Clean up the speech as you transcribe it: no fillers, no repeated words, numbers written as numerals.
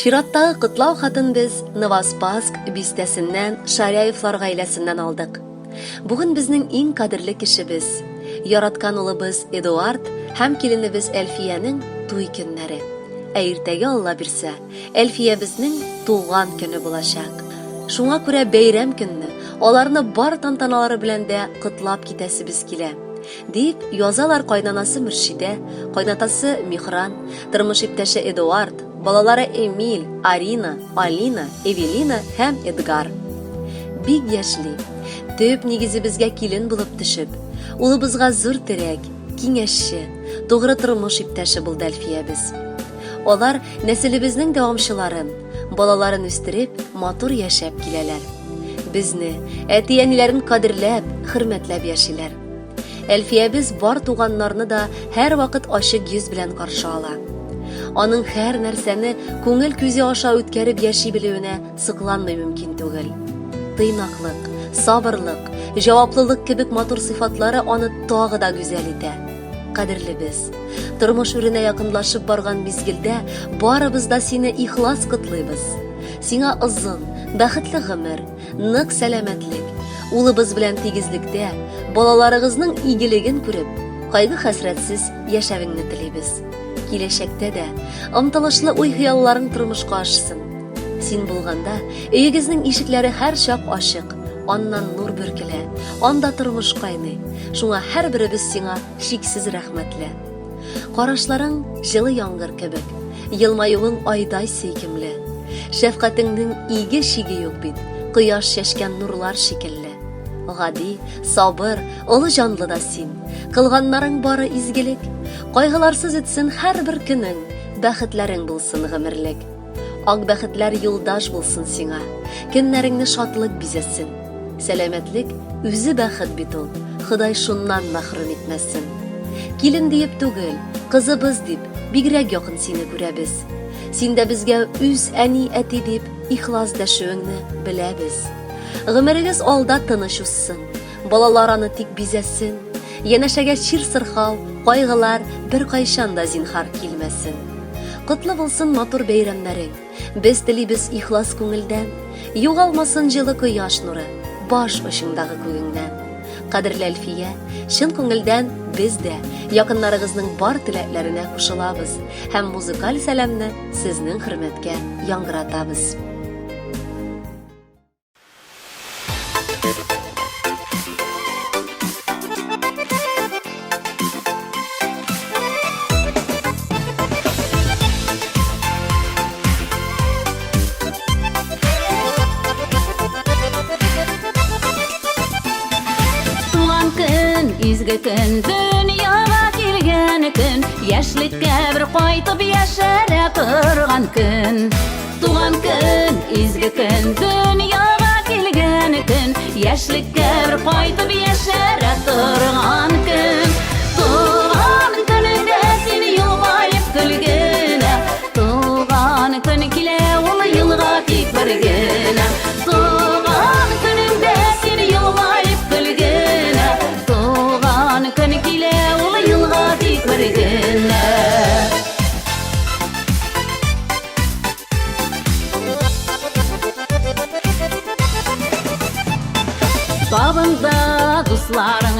Чираттагы кытлау хатын без Новоспасск бистәсеннән Шаряевлар гаиләсеннән алдык. Бүген безнең иң кадерле кешебез, яраткан улыбыз Эдуард һәм киленебез Әлфиянең туй көннәре. Иртәгә Алла бирсә, Әлфия безнең туган көне булачак. Шуңа күрә бәйрәм көнне аларны бар тантаналары белән дә кытлап китәсебез килә. Дип язалар кайнанасы Мөршидә, кайнатасы Михран, тормыш иптәше Эдуард, балалары Эмиль, Арина, Алина, Эвелина һәм Эдгар. Бик яшьли, төп нигезебезгә килен булып төшеп, улыбызга зур терәк, киңәшче, тугры тормыш иптәше булды Әлфиябез. Алар нәселебезнең дәвамчыларын, балаларын үстереп, матур яшәп киләләр. Безне, әти-әниләрен кадерләп, хөрмәтләп яшиләр. Әлфиябез бар туганнарны да һәр вакыт ачык йөз белән каршы ала. Аның һәр нәрсәне күңел күзе аша үткәреп яши белүенә сыкланмый мөмкин түгел. Тыйнаклык, сабырлык, җаваплылык кебек матур сыйфатлары аны тагы да гүзәл итә. Кадерлебез, тормыш үренә якынлашып барган мизгелдә барыбыз да сине ихлас котлыйбыз. Сиңа озын, бәхетле гомер, нык сәламәтлек, улыбыз белән тигезлектә, балаларыгызның игелеген күреп, кайгы-хәсрәтсез яшәвеңне телибез. Киләчәктә дә омтылышлы уй-хыялларың тормышка ашсын. Син булганда, өегезнең ишекләре һәр чак ачык, аннан нур бөркелә, анда тормыш кайный. Шуңа һәрберебез сиңа шиксез рәхмәтле. Карашларың җылы яңгыр кебек, елмаюың айдай сөйкемле. Шәфкатеңнең иге шиге юк бит, кояш чәчкән нурлар шикелле. Гади, сабыр, олы җанлы да син. Кылганнарың бары изгелек, кайгыларсыз үтсен һәрбер көнең, бәхетләрең булсын гомерлек. Ак бәхетләр юлдаш булсын сиңа, көннәреңне шатлык бизәсен. Сәламәтлек үзе бәхет бит ул, Ходай шуннан мәхрүм итмәсен. Килен диеп түгел, кызыбыз дип, бигрәк якын сине күрәбез. Син дә безгә үз әни әти дип ихлас дәшүеңне беләбез. Гомерегез алда тыныч узсын, балалар аны тик бизәсен. Янәшәгә чир сырхау, кайгылар бер кайчан да зинһар килмәсен. Котлы булсын матур бәйрәмнәрең, без телибез ихлас күңелдән, югалмасын җылы кояш нуры баш очыңдагы күгеңнән. Кадерле Әлфия, чын күңелдән без дә якыннарыгызның бар теләкләренә кушылабыз һәм музыкаль сәламне сезнең хөрмәткә яңгыратабыз. Изге көн, дөньяга килгән көн, яшьлеккә бер кайтып яшәрә торган көн. Туган көн, изге көн, дөньяга килгән көн, яшьлеккә бер кайтып яшәрә торган көн. Туган көнеңдә син елмаеп көлгәнә, туган көн килә ул елга тик бер генә. Туган көнеңдә син елмаеп көлгәнә, көн килә ул елга тик бер генә. Табында дусларың